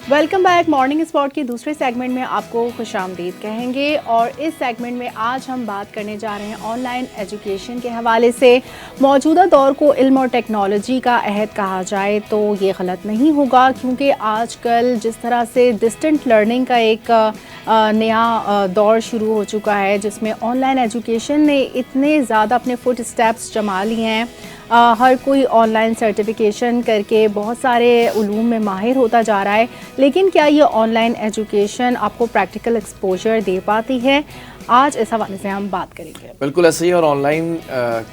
Welcome back. Morning spot के दूसरे segment में आपको खुशामदीद कहेंगे और इस सेगमेंट में आज हम बात करने जा रहे हैं ऑनलाइन एजुकेशन के हवाले से। मौजूदा दौर को इल्म और टेक्नोलॉजी का अहद कहा जाए तो ये गलत नहीं होगा, क्योंकि आजकल जिस तरह से डिस्टेंट लर्निंग का एक नया दौर शुरू हो चुका है, जिसमें ऑनलाइन एजुकेशन ने इतने ज़्यादा अपने फुट स्टेप्स जमा लिए हैं। हर कोई ऑनलाइन सर्टिफिकेशन करके बहुत सारे उलूम में माहिर होता जा रहा है, लेकिन क्या ये ऑनलाइन एजुकेशन आपको प्रैक्टिकल एक्सपोजर दे पाती है? आज इस हवाले से हम बात करेंगे। बिल्कुल ऐसे ही। और ऑनलाइन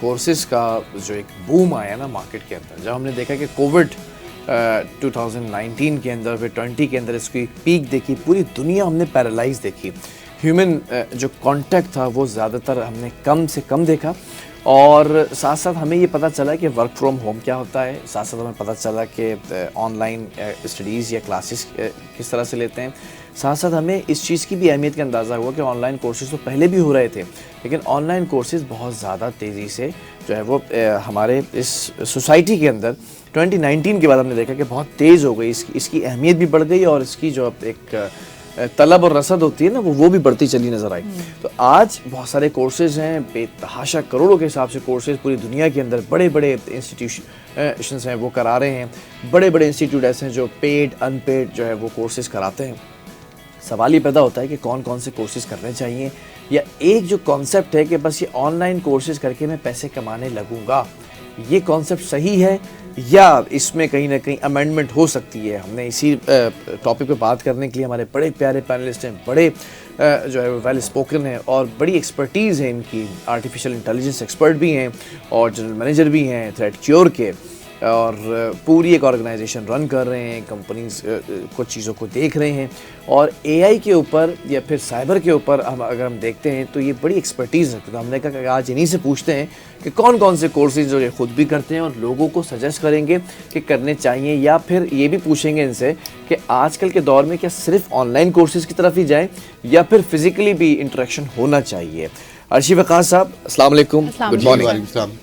कोर्सेज का जो एक बूम आया ना मार्केट के अंदर, जब हमने देखा कि कोविड 2019 के अंदर फिर 20 के अंदर इसकी पीक देखी, पूरी दुनिया हमने पैरालाइज देखी। ह्यूमन जो कांटेक्ट था वो ज़्यादातर हमने कम से कम देखा, और साथ साथ हमें ये पता चला कि वर्क फ्रॉम होम क्या होता है। साथ साथ हमें पता चला कि ऑनलाइन स्टडीज़ या क्लासेस किस तरह से लेते हैं। साथ साथ हमें इस चीज़ की भी अहमियत का अंदाज़ा हुआ कि ऑनलाइन कोर्सेज़ तो पहले भी हो रहे थे, लेकिन ऑनलाइन कोर्सेज़ बहुत ज़्यादा तेज़ी से जो है वो हमारे इस सोसाइटी के अंदर 2019 के बाद हमने देखा कि बहुत तेज़ हो गई। इसकी अहमियत भी बढ़ गई और इसकी जो एक तलब और रसद होती है ना, वो भी बढ़ती चली नज़र आई। तो आज बहुत सारे कोर्सेज़ हैं, बेतहाशा करोड़ों के हिसाब से कोर्सेज़ पूरी दुनिया के अंदर बड़े बड़े इंस्टीट्यूशंस हैं वो करा रहे हैं। बड़े बड़े इंस्टीट्यूट ऐसे हैं जो पेड अनपेड जो है वो कोर्सेज़ कराते हैं। सवाल ये पैदा होता है कि कौन कौन से कोर्सेज़ करने चाहिए, या एक जो कॉन्सेप्ट है कि बस ये ऑनलाइन कोर्सेज़ करके मैं पैसे कमाने लगूँगा, ये कॉन्सेप्ट सही है या इसमें कहीं ना कहीं अमेंडमेंट हो सकती है। हमने इसी टॉपिक पे बात करने के लिए हमारे बड़े प्यारे पैनलिस्ट हैं, बड़े जो है वेल स्पोकन हैं और बड़ी एक्सपर्टीज़ है इनकी। आर्टिफिशियल इंटेलिजेंस एक्सपर्ट भी हैं और जनरल मैनेजर भी हैं थ्रेट क्योर के, और पूरी एक ऑर्गेनाइजेशन रन कर रहे हैं, कंपनीज कुछ चीज़ों को देख रहे हैं। और एआई के ऊपर या फिर साइबर के ऊपर अगर हम देखते हैं तो ये बड़ी एक्सपर्टीज़ रखते हैं। तो हमने कहा कि आज इन्हीं से पूछते हैं कि कौन कौन से कोर्सेज जो ये खुद भी करते हैं और लोगों को सजेस्ट करेंगे कि करने चाहिए, या फिर ये भी पूछेंगे इनसे कि आजकल के दौर में क्या सिर्फ ऑनलाइन कोर्सेज की तरफ ही जाएँ या फिर फिज़िकली भी इंटरेक्शन होना चाहिए। अर्शी वक़ास साहब, अस्सलाम वालेकुम, गुड मॉर्निंग,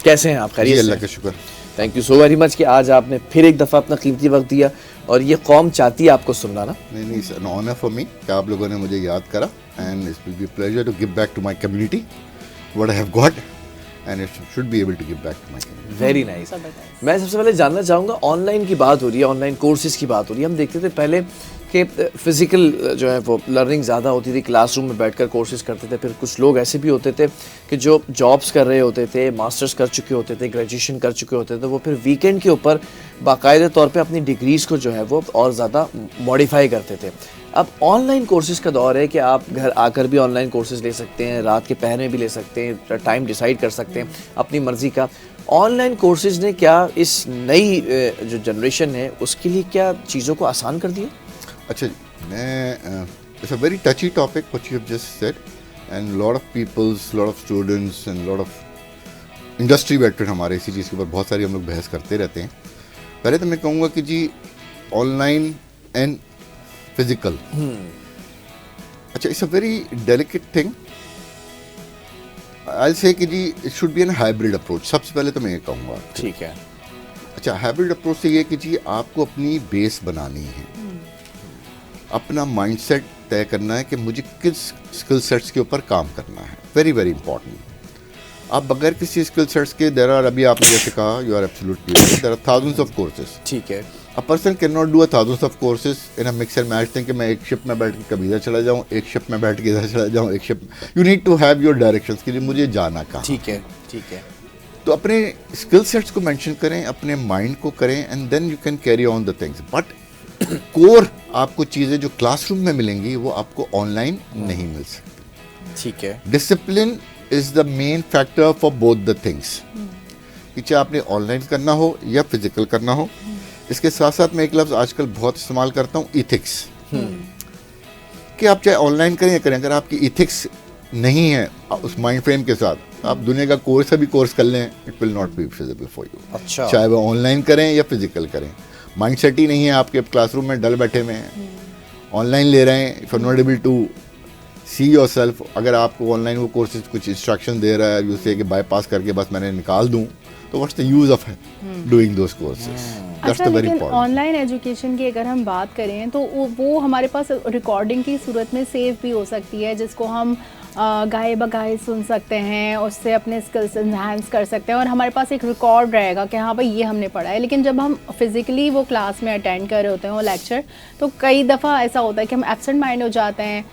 कैसे हैं आप? खैरियत से? अल्लाह का शुक्र। Thank you so very much कि आज आपने फिर एक दफ़ा अपना कीमती वक्त दिया, और ये कौम चाहती है आपको सुनना ना। नहीं, it's an honour for me कि आप लोगों ने मुझे याद करा, and it will be pleasure to give back to my community what I have got, and it should be able to give back to my community. Very nice. मैं सबसे पहले जानना चाहूँगा, ऑनलाइन की बात हो रही है, ऑनलाइन कोर्सेज़ की बात हो रही है। हम देखते थे पहले कि फ़िज़िकल जो है वो लर्निंग ज़्यादा होती थी, क्लासरूम में बैठकर कोर्सेज़ करते थे। फिर कुछ लोग ऐसे भी होते थे कि जो जॉब्स कर रहे होते थे, मास्टर्स कर चुके होते थे, ग्रेजुएशन कर चुके होते थे, वो फिर वीकेंड के ऊपर बाकायदे तौर पे अपनी डिग्रीज़ को जो है वो और ज़्यादा मॉडिफाई करते थे। अब ऑनलाइन कोर्सेज़ का दौर है कि आप घर आकर भी ऑनलाइन कोर्सेज़ ले सकते हैं, रात के पहर में भी ले सकते हैं, टाइम डिसाइड कर सकते हैं अपनी मर्ज़ी का। ऑनलाइन कोर्सेज़ ने क्या इस नई जो जनरेशन है उसके लिए क्या चीज़ों को आसान कर दिया? अच्छा, मैं it's a very touchy topic what you have just said, and lot of peoples, lot of students and lot of industry veteran हमारे इसी चीज़ के ऊपर बहुत सारी हम लोग बहस करते रहते हैं। पहले तो मैं कहूँगा कि जी ऑनलाइन एंड फिजिकल, अच्छा, it's a very delicate thing. I will say कि जी it should be an hybrid approach. सबसे पहले तो मैं ये कहूँगा, ठीक है। अच्छा, हाइब्रिड अप्रोच से ये कि जी आपको अपनी बेस बनानी है, अपना माइंडसेट तय करना है कि मुझे किस स्किल सेट्स के ऊपर काम करना है। Very very important. आप बगैर किसी स्किल सेट्स के, देयर आर, अभी आपने जैसे कहा, you are absolutely right, there are thousands of courses. ठीक है। A person can not do a thousands of courses in a mix and match thing कि मैं एक शिप में बैठ के कभी इधर चला जाऊँ, एक शिप में बैठ के इधर चला जाऊँ, एक ship. You need to have your directions कि मुझे जाना कहाँ। ठीक है, ठीक है। तो अपने स्किल सेट्स को मेंशन करें, अपने माइंड को करें, and then you can carry on the things. But core आपको चीज़ें जो क्लासरूम में मिलेंगी वो आपको ऑनलाइन नहीं मिल सकती। ठीक है। Discipline is the main factor for both the things, कि चाहे आपने ऑनलाइन करना हो या फिजिकल करना हो। इसके साथ साथ मैं एक लफ्ज़ आजकल बहुत इस्तेमाल करता हूँ, इथिक्स, कि आप चाहे ऑनलाइन करें या करें, अगर आपकी इथिक्स नहीं है उस माइंड फ्रेम के साथ, आप दुनिया का कोई सा भी कोर्स कर लें, it will not be feasible for you. अच्छा। चाहे वो ऑनलाइन करें या फिजिकल करें, माइंडसेट ही नहीं है आपके, क्लासरूम में डल बैठे हुए हैं, ऑनलाइन ले रहे हैं, if you are not able to see your self. अगर आपको ऑनलाइन वो कोर्सेज कुछ इंस्ट्रक्शन दे रहा है, यूँ से कि बाईपास करके बस मैंने निकाल दूँ, तो what's the use of doing those courses, that's अच्छा, द वेरी लेकिन इंपॉर्टेंट। ऑनलाइन एजुकेशन की अगर हम बात करें तो वो हमारे पास रिकॉर्डिंग की सूरत में सेव भी हो सकती है, जिसको हम गाए बगाए सुन सकते हैं, उससे अपने स्किल्स इन्हांस कर सकते हैं और हमारे पास एक रिकॉर्ड रहेगा कि हाँ भाई ये हमने पढ़ा है। लेकिन जब हम फिज़िकली वो क्लास में अटेंड कर रहे होते हैं वो लेक्चर, तो कई दफ़ा ऐसा होता है कि हम एब्सेंट माइंड हो जाते हैं,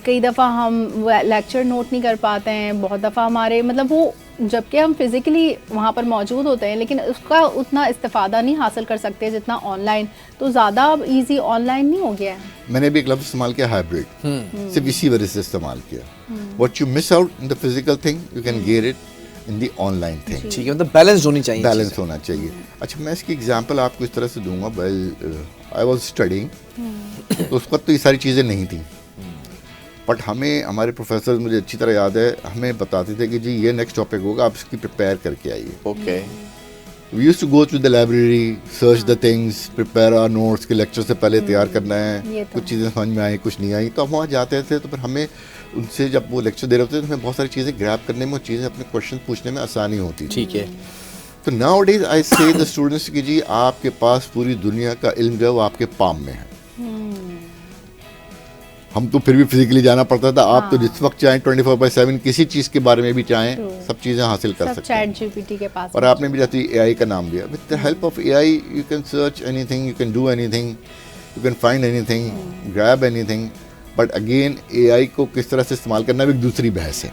कई दफ़ा हम लेक्चर नोट नहीं कर पाते हैं, बहुत दफ़ा हमारे मतलब वो जबकि हम फिज़िकली वहाँ पर मौजूद होते हैं लेकिन उसका उतना इस्तेफ़ादा नहीं हासिल कर सकते जितना ऑनलाइन। तो ज़्यादा अब ईजी ऑनलाइन नहीं हो गया है। मैंने भी एक लफ्ज़ इस्तेमाल किया हाइब्रिड, सिर्फ इसी वजह से इस्तेमाल किया। What you miss out in the physical thing you can get it in the online thing. ठीक है, मतलब बैलेंस होनी चाहिए, बैलेंस होना चाहिए। अच्छा, मैं इसकी एग्जांपल आपको इस तरह से दूंगा। वेल, आई वाज स्टडीइंग, तो उस वक्त तो ये सारी चीज़ें नहीं थी, बट हमें हमारे प्रोफेसर, मुझे अच्छी तरह याद है, हमें बताते थे कि जी ये नेक्स्ट टॉपिक होगा, आप इसकी प्रिपेयर करके आइए। Okay. We used to go to the library, search the things, prepare our notes के लेक्चर से पहले तैयार करना है। कुछ चीज़ें समझ में आई, कुछ नहीं आई, तो हम वहाँ जाते थे। तो फिर हमें उनसे जब वो लेक्चर दे रहे होते थे तो हमें बहुत सारी चीज़ें ग्रैब करने में और चीज़ें अपने क्वेश्चन पूछने में आसानी होती थी। ठीक है। तो नाउ डेज आई से द स्टूडेंट्स कि जी आपके पास पूरी दुनिया का इल्म जो है वो आपके पाम में है। हम तो फिर भी फिजिकली जाना पड़ता था, आप तो जिस वक्त चाहें 24/7 किसी चीज़ के बारे में भी चाहें सब चीज़ें हासिल कर सकते हैं। ChatGPT के पास। और आपने भी जैसे AI का नाम लिया, with the help of AI you can search anything, you can do anything, you can find anything, grab anything. But again AI को किस तरह से इस्तेमाल करना भी एक दूसरी बहस है।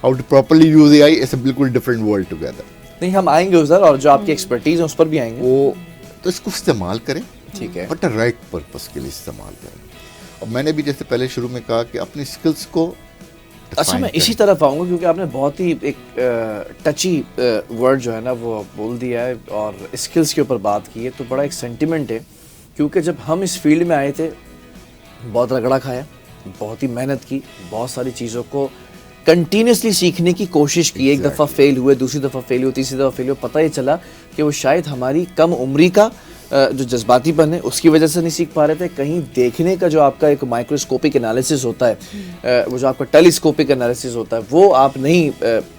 How to properly use AI is a बिल्कुल डिफरेंट वर्ल्ड टुगेदर। नहीं, हम आएंगे उधर और जो आपकी एक्सपर्टीज है उस पर भी आएंगे। वो तो इसको इस्तेमाल करें, ठीक है, बट राइट पर्पस के लिए इस्तेमाल करें। और मैंने भी जैसे पहले शुरू में कहा कि अपनी स्किल्स को अच्छा, मैं इसी तरफ आऊँगा क्योंकि आपने बहुत ही एक टची वर्ड जो है ना वो बोल दिया है और स्किल्स के ऊपर बात की है, तो बड़ा एक सेंटिमेंट है। क्योंकि जब हम इस फील्ड में आए थे बहुत रगड़ा खाया, बहुत ही मेहनत की, बहुत सारी चीज़ों को कंटिन्यूसली सीखने की कोशिश की। एक दफ़ा फेल हुए, दूसरी दफ़ा फेल हुए, तीसरी दफ़ा फेल हुए, पता ही चला कि वो शायद हमारी कम उम्री का जो जज्बातीपन है उसकी वजह से नहीं सीख पा रहे थे। कहीं देखने का जो आपका एक माइक्रोस्कोपिक एनालिसिस होता है, वो जो आपका टेलीस्कोपिक एनालिसिस होता है, वो आप नहीं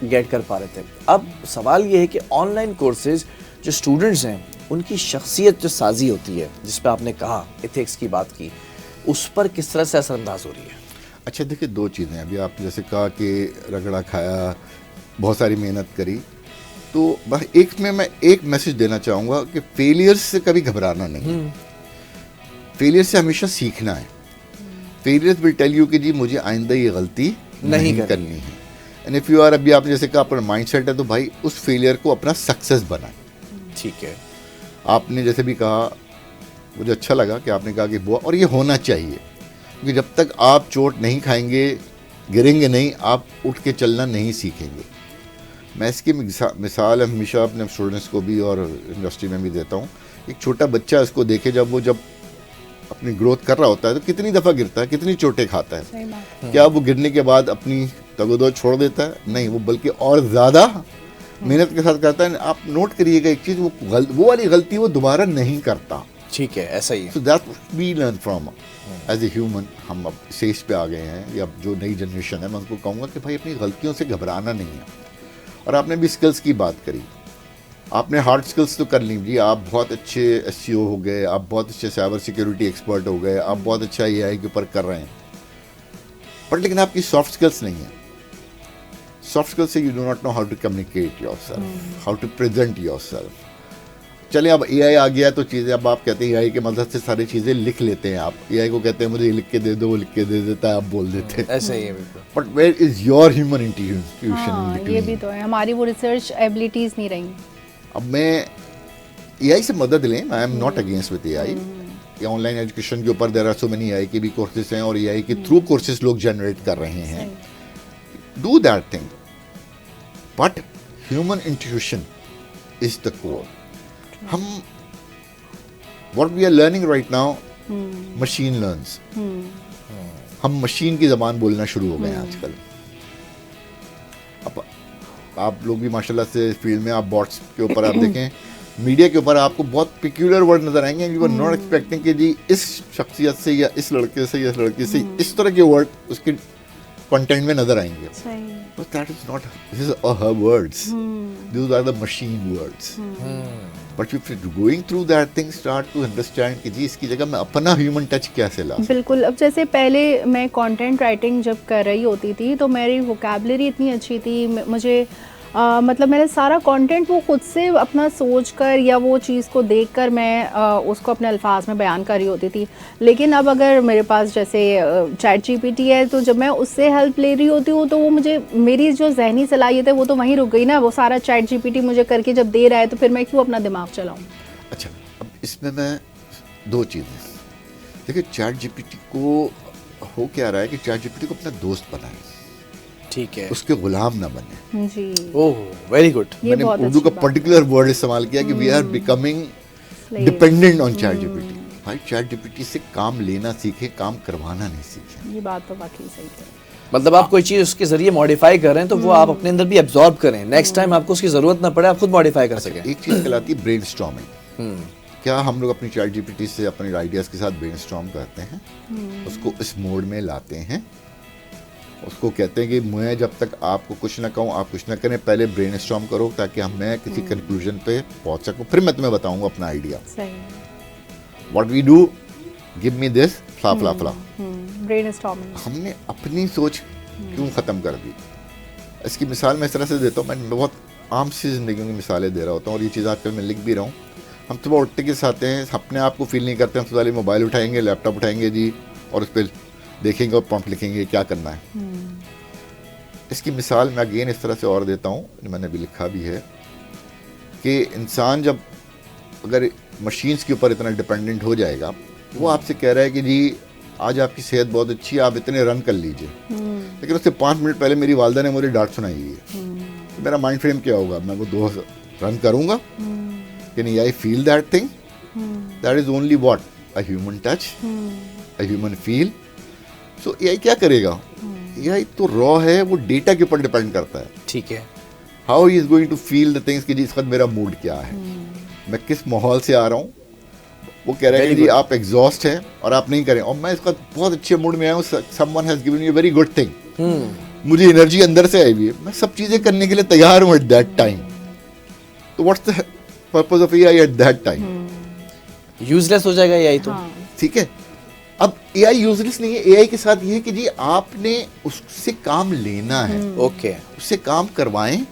गेट कर पा रहे थे। अब सवाल ये है कि ऑनलाइन कोर्सेज जो स्टूडेंट्स हैं उनकी शख्सियत जो साजी होती है, जिस पर आपने कहा एथिक्स की बात की, उस पर किस तरह से असरअंदाज हो रही है? अच्छा देखिए, दो चीज़ें अभी आप जैसे कहा कि रगड़ा खाया, बहुत सारी मेहनत करी, तो बस एक में मैं एक मैसेज देना चाहूँगा कि फेलियर्स से कभी घबराना नहीं। फेलियर से हमेशा सीखना है। फेलियर्स विल टेल यू कि जी मुझे आइंदा ये गलती नहीं करनी है। एंड इफ़ यू आर, अभी आपने जैसे कहा अपना माइंड सेट है, तो भाई उस फेलियर को अपना सक्सेस बनाए। ठीक है। आपने जैसे भी कहा, मुझे अच्छा लगा कि आपने कहा कि वो, और ये होना चाहिए, क्योंकि जब तक आप चोट नहीं खाएंगे, गिरेंगे नहीं, आप उठ के चलना नहीं सीखेंगे। मैं इसकी मिसाल हमेशा अपने स्टूडेंट्स को भी और इंडस्ट्री में भी देता हूँ। एक छोटा बच्चा, इसको देखे जब अपनी ग्रोथ कर रहा होता है तो कितनी दफ़ा गिरता है, कितनी चोटें खाता है। क्या वो गिरने के बाद अपनी तगोदो छोड़ देता है? नहीं, वो बल्कि और ज़्यादा मेहनत के साथ करता है। आप नोट करिएगा एक चीज़, वो वाली गलती वो दोबारा नहीं करता। ठीक है, ऐसा ही है। So that we learn from as a human. हम अब स्टेज पे आ गए हैं, या जो नई जनरेशन है, मैं उनको कहूँगा कि भाई अपनी गलतियों से घबराना नहीं है। और आपने भी स्किल्स की बात करी, आपने हार्ड स्किल्स तो कर लीजिए, आप बहुत अच्छे SEO हो गए, आप बहुत अच्छे साइबर सिक्योरिटी एक्सपर्ट हो गए, आप बहुत अच्छा AI के ऊपर कर रहे हैं, बट लेकिन आपकी सॉफ्ट स्किल्स नहीं है। सॉफ्ट स्किल्स से you do not know how to communicate yourself, how to present yourself. चलिए अब AI आ गया तो चीज़ें, अब आप कहते हैं AI के मदद से सारी चीज़ें लिख लेते हैं। आप AI को कहते हैं मुझे ये लिख के दे दो, वो लिख के दे देता है, आप बोल देते हैं। ऐसा ही है बिल्कुल। But where is your human intuition? ये भी तो है, हमारी वो रिसर्च एबिलिटीज नहीं रही। अब मैं AI से मदद लें, I am not against with AI। या ऑनलाइन एजुकेशन के ऊपर there are so many AI के भी कोर्सेज हैं और AI के थ्रू कोर्सेज लोग जनरेट कर रहे हैं। Do that thing, but human intuition is the core. हम what we are learning right now, machine learns. हम मशीन की ज़बान बोलना शुरू हो गए हैं आजकल। अब आप लोग भी माशाल्लाह से फील्ड में, आप बॉट्स के ऊपर आप देखें, मीडिया के ऊपर आपको बहुत पिक्यूलर वर्ड नजर आएंगे। यू आर नॉट एक्सपेक्टिंग कि जी इस शख्सियत से या इस लड़के से या इस लड़की से इस तरह के वर्ड उसकी कंटेंट में नजर आएंगे, सही। but that is not, this is her words, these are the machine words. But if you're going through that thing, start to understand कि जी इसकी जगह मैं अपना ह्यूमन टच कैसे ला सकता बिल्कुल। अब जैसे पहले मैं कंटेंट राइटिंग जब कर रही होती थी तो मेरी वोकैबुलरी इतनी अच्छी थी, मुझे मतलब मैंने सारा कंटेंट वो खुद से अपना सोच कर या वो चीज़ को देखकर मैं उसको अपने अल्फाज में बयान कर रही होती थी। लेकिन अब अगर मेरे पास जैसे चैट जीपीटी है तो जब मैं उससे हेल्प ले रही होती हूँ तो वो मुझे, मेरी जो जहनी सलाहियत है वो तो वहीं रुक गई ना, वो सारा चैट जीपीटी मुझे करके जब दे रहा है तो फिर मैं क्यों अपना दिमाग चलाऊँ। अच्छा, अब इसमें मैं दो चीज़ें, देखिए चैट जीपीटी को हो क्या रहा है कि चैट जीपीटी को अपना दोस्त बनाए, ठीक है, उसके गुलाम ना बने जी। Oh very good. मैंने उर्दू का पर्टिकुलर वर्ड इस्तेमाल किया कि we are becoming dependent on chat GPT. भाई चैट जीपीटी से काम लेना सीखे, काम करवाना नहीं सीखे। ये बात तो वाकई सही है। मतलब आप कोई चीज उसके जरिए मॉडिफाई कर रहे हैं तो वो आप अपने अंदर भी एब्जॉर्ब करें, नेक्स्ट टाइम आपको उसकी जरूरत ना पड़े, आप खुद मॉडिफाई कर सकें। एक चीज कहलाती है ब्रेनस्टॉर्मिंग। क्या हम लोग अपनी चैट जीपीटी से अपने आइडियाज के साथ ब्रेनस्टॉर्म करते हैं, उसको इस मोड में लाते हैं, उसको कहते हैं कि मैं जब तक आपको कुछ ना कहूँ आप कुछ ना करें, पहले ब्रेनस्टॉर्म करो ताकि मैं किसी कंक्लूजन पे पहुंच सकूं, फिर मैं तुम्हें बताऊंगा अपना idea. What we do, give me this, फ्ला फ्ला फ्ला। ब्रेनस्टॉर्मिंग हमने अपनी सोच क्यों ख़त्म कर दी। इसकी मिसाल मैं इस तरह से देता हूँ, मैं बहुत आम सी ज़िंदगी की मिसालें दे रहा होता हूँ और ये चीज़ आजकल मैं लिख भी रहा हूँ। हम सुबह उठते के साथ हैं, अपने आप को फील नहीं करते, हम सबसे मोबाइल उठाएंगे, लैपटॉप उठाएंगे जी और उस पर देखेंगे और प्रॉम्प्ट लिखेंगे क्या करना है। इसकी मिसाल मैं अगेन इस तरह से और देता हूँ, मैंने भी लिखा भी है कि इंसान जब अगर मशीन्स के ऊपर इतना डिपेंडेंट हो जाएगा, वो आपसे कह रहा है कि जी आज आपकी सेहत बहुत अच्छी है, आप इतने रन कर लीजिए, लेकिन उससे 5 मिनट पहले मेरी वालदा ने मुझे डांट सुनाई है, तो मेरा माइंड फ्रेम क्या होगा, मैं वो 2 रन करूँगा कि नहीं, I feel that thing, that is only what, a human touch, a human feel. So AI क्या करेगा, एआई तो रॉ है, वो डेटा के ऊपर डिपेंड करता है। ठीक है, how he is going to feel the things कि जी इस वक्त मेरा मूड क्या है, मैं किस माहौल से आ रहा हूँ। वो कह रहा है कि जी आप एग्जॉस्ट हैं और आप नहीं करें, और मैं इस वक्त बहुत अच्छे मूड में आया हूँ, someone has given you a very good thing, मुझे एनर्जी अंदर से आई हुई है, मैं सब चीज़ें करने के लिए तैयार हूँ एट दैट टाइम। तो what's the purpose of AI at that time? Useless हो जाएगा एआई तो। ठीक है, अब एआई यूजलेस नहीं है, एआई के साथ ये है कि जी आपने उससे काम लेना है, ओके, उससे काम करवाएं,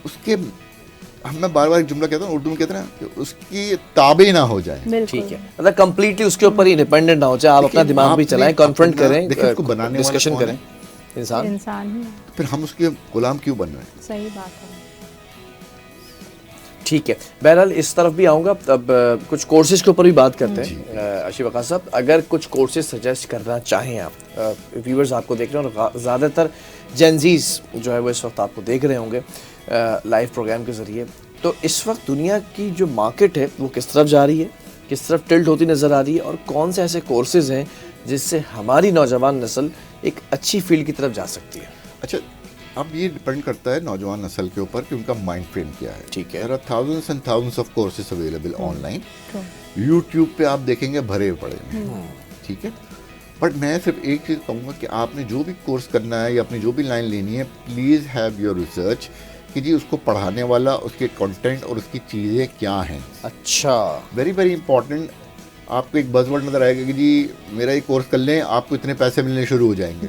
उसके, मैं बार बार एक जुमला कहता हूँ उर्दू में कहते हैं ना कि उसकी ताबे ना हो जाए। ठीक है, मतलब कंप्लीटली उसके ऊपर ही डिपेंडेंट ना हो जाए, आप अपना दिमाग भी चलाएं, कॉन्फ्रंट करें, डिस्कशन करें, इंसान ही है। तो फिर हम उसके गुलाम क्यों बन रहे हैं? सही बात है। ठीक है, बहरहाल इस तरफ भी आऊँगा। अब कुछ कोर्सेज के ऊपर भी बात करते हैं। अशीफ वक़ास साहब, अगर कुछ कोर्सेज सजेस्ट करना चाहें आप, व्यूवर्स आपको देख रहे हैं और ज़्यादातर जेनजीज जो है वो इस वक्त आपको देख रहे होंगे लाइव प्रोग्राम के ज़रिए, तो इस वक्त दुनिया की जो मार्केट है वो किस तरफ जा रही है, किस तरफ टिल्ट होती नज़र आ रही है, और कौन से ऐसे कोर्सेज हैं जिससे हमारी नौजवान नस्ल एक अच्छी फील्ड की तरफ जा सकती है? अच्छा, अब ये डिपेंड करता है नौजवान नस्ल के ऊपर कि उनका माइंड फ्रेम क्या है। ठीक है, there are thousands and thousands of courses available online, YouTube पे आप देखेंगे भरे पड़े हैं। ठीक है, बट मैं सिर्फ एक चीज़ कहूँगा कि आपने जो भी कोर्स करना है या अपनी जो भी लाइन लेनी है, प्लीज़ हैव योर रिसर्च कि जी उसको पढ़ाने वाला, उसके कंटेंट और उसकी चीज़ें क्या हैं। अच्छा, वेरी वेरी इंपॉर्टेंट। आपको एक बज़वर्ड नज़र आएगा कि जी मेरा ये कोर्स कर लें, आपको इतने पैसे मिलने शुरू हो जाएंगे।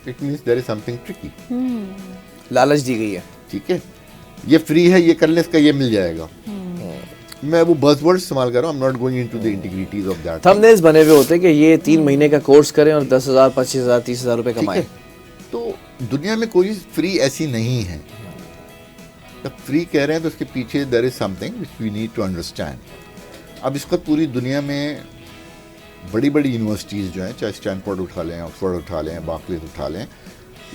It means there is something tricky, लालच दी गई है। ठीक है, ये फ्री है, ये कर ले, इसका ये मिल जाएगा। मैं वो बज़वर्ड इस्तेमाल कर रहा हूँ, I am not going into the integrities of that. Thumbnails बने हुए होते हैं कि ये 3 महीने का कोर्स करें और 10,000, 25,000, 30,000 रुपए कमाएं। तो दुनिया में कोई फ्री ऐसी नहीं है। जब फ्री कह रहे हैं तो उसके पीछे there is something which we need to understand. अब इस वक्त पूरी दुनिया में बड़ी बड़ी यूनिवर्सिटीज़ जो हैं, चाहे स्टैनफोर्ड उठा लें, ऑक्सफोर्ड उठा लें, बार्कलेज उठा लें,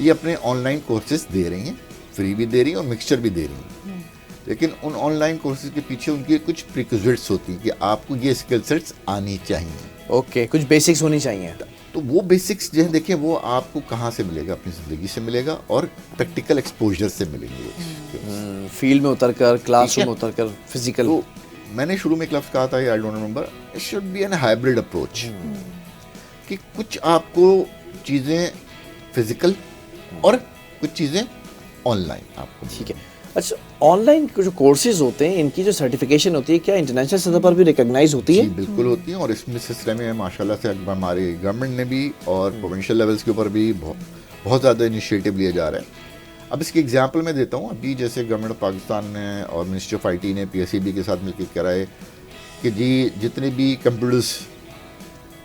ये अपने ऑनलाइन कोर्सेज दे रही हैं, फ्री भी दे रही हैं और मिक्सचर भी दे रही हैं। लेकिन उन ऑनलाइन कोर्सेज के पीछे उनकी कुछ प्रीक्विजिट्स होती हैं कि आपको ये स्किल सेट्स आनी चाहिए। ओके, कुछ बेसिक्स होनी चाहिए। तो वो बेसिक्स जो है देखिए, वो आपको कहाँ से मिलेगा? अपनी ज़िंदगी से मिलेगा और प्रैक्टिकल एक्सपोजर से मिलेंगे, फील्ड में उतरकर, क्लासरूम में उतरकर, फिजिकल। तो मैंने शुरू में एक लफ्ज़ कहा था, I don't remember, it should be an hybrid approach, कि कुछ आपको चीज़ें फिजिकल और कुछ चीज़ें ऑनलाइन आपको। ठीक है। अच्छा, ऑनलाइन जो कोर्सेज होते हैं इनकी जो सर्टिफिकेशन होती है क्या इंटरनेशनल सतह पर भी रिकॉग्नाइज होती है? जी बिल्कुल होती है, और इसमें सिलसिले में माशाल्लाह से हमारे गवर्नमेंट ने भी और प्रोविंशियल लेवल्स के ऊपर भी बहुत ज़्यादा इनिशिएटिव लिए जा रहे हैं। अब इसकी एग्जांपल मैं देता हूँ। अभी जैसे गवर्नमेंट ऑफ पाकिस्तान ने और मिनिस्ट्री ऑफ IT ने PSEB के साथ मिलकर कराए कि जी जितने भी कंप्यूटर्स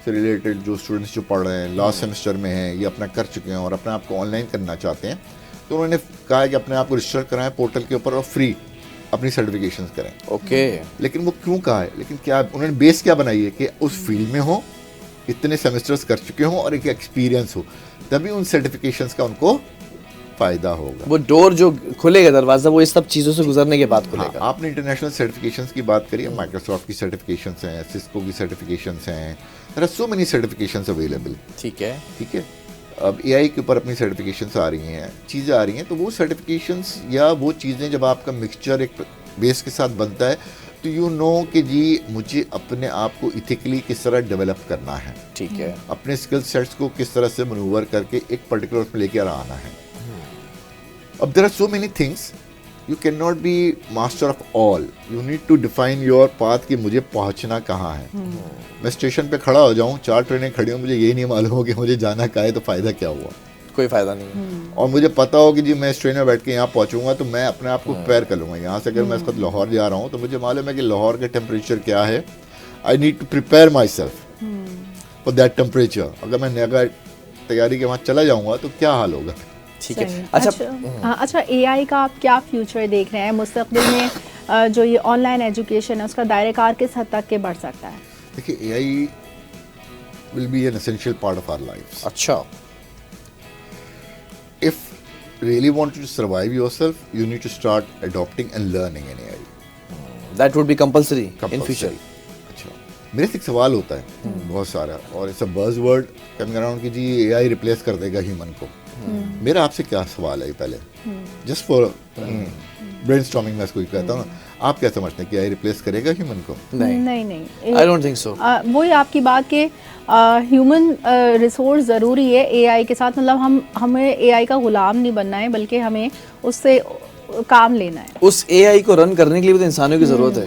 से रिलेटेड जो स्टूडेंट्स जो पढ़ रहे हैं लास्ट सेमेस्टर में हैं या अपना कर चुके हैं और अपने आप को ऑनलाइन करना चाहते हैं, तो उन्होंने कहा है कि अपने आप को रजिस्टर कराएं पोर्टल के ऊपर और फ्री अपनी सर्टिफिकेशंस करें। ओके। लेकिन वो क्यों कहा है, लेकिन क्या उन्होंने बेस क्या बनाई है कि उस फील्ड में हो, इतने सेमेस्टर्स कर चुके हों और एक एक्सपीरियंस हो, तभी उन सर्टिफिकेशंस का उनको फ़ायदा होगा। वो डोर जो खुलेगा, दरवाज़ा, वो इस सब चीज़ों से गुजरने के बाद खुलेगा। हाँ, आपने इंटरनेशनल सर्टिफिकेशंस की बात करी है, माइक्रोसॉफ्ट की सर्टिफिकेशंस हैं, सिस्को की सर्टिफिकेशंस हैं, there are so many certifications available. ठीक है। ठीक है। अब AI के ऊपर अपनी सर्टिफिकेशंस आ रही हैं, चीज़ें आ रही हैं, तो वो सर्टिफिकेशंस या वो चीज़ें जब आपका मिक्सचर एक बेस के साथ बनता है तो यू नो कि जी मुझे अपने आप को इथिकली किस तरह डेवलप करना है। ठीक है। अपने स्किल सेट्स को किस तरह से मनूवर करके एक पर्टिकुलर उसमें लेके आना है। अब there are so many things, you can not be master of all, you need to define your path कि मुझे पहुंचना कहाँ है। मैं स्टेशन पे खड़ा हो जाऊं, 4 ट्रेनें खड़ी हों, मुझे यही नहीं मालूम हो कि मुझे जाना कहाँ है, तो फ़ायदा क्या हुआ? कोई फ़ायदा नहीं है। और मुझे पता हो कि जी मैं इस ट्रेन में बैठ के यहाँ पहुँचूंगा तो मैं अपने आप को प्रिपेयर कर लूँगा। यहाँ से अगर मैं इस वक्त लाहौर जा रहा हूँ तो मुझे मालूम है कि लाहौर का टेम्परेचर क्या है। I need to prepare my self for that temperature. अगर मैं अगर तैयारी के वहाँ चला जाऊँगा तो क्या हाल होगा? ठीक है। अच्छा, अच्छा, AI का आप क्या फ्यूचर देख रहे हैं मुस्तकबिल में? जो ये ऑनलाइन एजुकेशन है उसका दायरेकार किस हद तक के बढ़ सकता है? देखिए, AI will be an essential part of our lifes. अच्छा। If really want to survive yourself, you need to start adopting and learning in AI. That would be compulsory in future. अच्छा, मेरे से एक सवाल होता है बहुत सारा, और it's a buzzword coming around कि जी AI रिप्लेस कर देगा ह्यूमन को। मेरा आपसे क्या सवाल है पहले, जस्ट फॉर ब्रेनस्टॉर्मिंग में इसको कहता हूँ ना, आप क्या समझते हैं कि AI रिप्लेस करेगा ह्यूमन को? नहीं। I don't think so. वही आपकी बात के ह्यूमन रिसोर्स ज़रूरी है AI के साथ। मतलब हमें AI का गुलाम नहीं बनना है, बल्कि हमें उससे काम लेना है। उस AI को रन करने के लिए भी तो इंसानों की ज़रूरत है।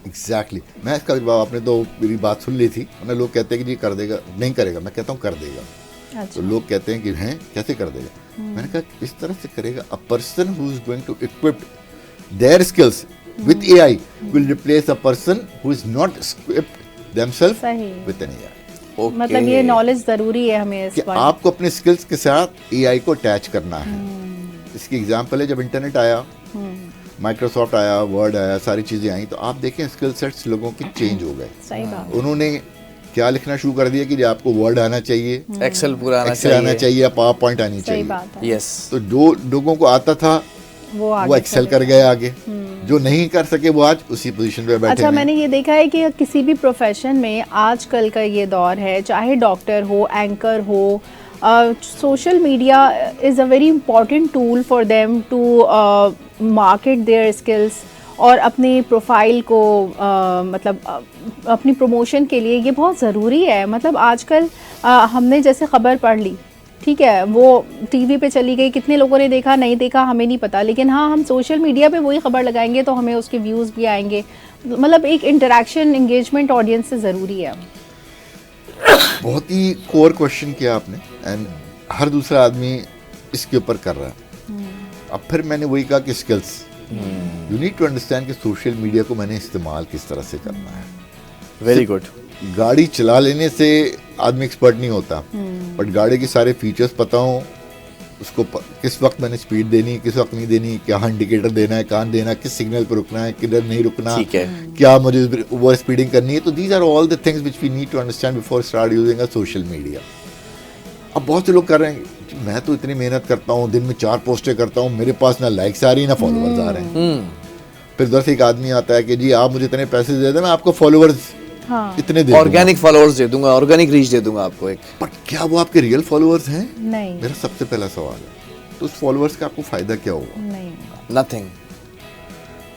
एग्जैक्टली। मैं इसका जवाब, आपने तो मेरी बात सुन ली थी, वरना लोग कहते हैं कि जी कर देगा, नहीं करेगा। मैं कहता हूँ कर देगा। अच्छा। तो लोग कहते हैं कि हैं कैसे कर देगा? मैंने कहा इस तरह से करेगा, a person who is going to equip their skills with AI will replace a person who is not equipped themselves with an AI। Okay. मतलब ये नॉलेज ज़रूरी है हमें कि इस पर। आपको अपने स्किल्स के साथ AI को अटैच करना है। इसकी एग्जांपल है, जब इंटरनेट आया, माइक्रोसॉफ्ट आया, वर्ड आया, सारी चीज़ें आई, तो आप देखें स्किल सेट्स लोगों के चेंज हो गए। सही बात। उन्होंने क्या लिखना शुरू कर दिया कि जी आपको वर्ड आना चाहिए, एक्सेल पूरा एक्सेल आना चाहिए, पावर पॉइंट आनी सही चाहिए। बात है। यस। तो जो लोगों को आता था वो वो एक्सेल कर गए आगे, जो नहीं कर सके वो आज उसी पोजीशन पे बैठे अच्छा, हैं। मैंने ये देखा है कि किसी भी प्रोफेशन में आजकल का ये दौर है, चाहे डॉक्टर हो, एंकर हो, social media is a very important tool for them to market their skills और अपनी प्रोफाइल को मतलब अपनी प्रमोशन के लिए ये बहुत ज़रूरी है। मतलब आजकल हमने जैसे ख़बर पढ़ ली, ठीक है, वो टीवी पे चली गई, कितने लोगों ने देखा नहीं देखा हमें नहीं पता, लेकिन हाँ हम सोशल मीडिया पे वही खबर लगाएंगे तो हमें उसके व्यूज़ भी आएंगे। मतलब एक इंटरेक्शन, एंगेजमेंट ऑडियंस से ज़रूरी है। बहुत ही कोर क्वेश्चन किया आपने, एंड हर दूसरा आदमी इसके ऊपर कर रहा है। अब फिर मैंने वही कहा कि skills, you need to understand कि सोशल मीडिया को मैंने इस्तेमाल किस तरह से करना है। Very good. गाड़ी चला लेने से आदमी एक्सपर्ट नहीं होता, बट गाड़ी के सारे फीचर्स पता हो, उसको किस वक्त मैंने स्पीड देनी, किस वक्त नहीं देनी, क्या इंडिकेटर देना है, कहाँ देना, किस सिग्नल पर रुकना है, किधर नहीं रुकना, ठीक है, क्या मुझे ओवर स्पीडिंग करनी है। तो these are all the things which we need to understand before start using a social media. अब बहुत से लोग कर रहे हैं, मैं तो इतनी मेहनत करता हूँ, दिन में 4 पोस्टें करता हूँ, मेरे पास ना लाइक्स आ रही ना फॉलोअर्स आ रहे हैं। फिर उधर से एक आदमी आता है कि जी आप मुझे इतने पैसे दे दें, मैं आपको फॉलोअर्स इतने दे, ऑर्गेनिक फॉलोअर्स दे दूंगा, ऑर्गेनिक रीच दे दूंगा आपको एक। बट क्या वो आपके रियल फॉलोअर्स हैं? नहीं। मेरा सबसे पहला सवाल है, तो उस फॉलोअर्स का आपको फायदा क्या होगा? नहीं, नथिंग।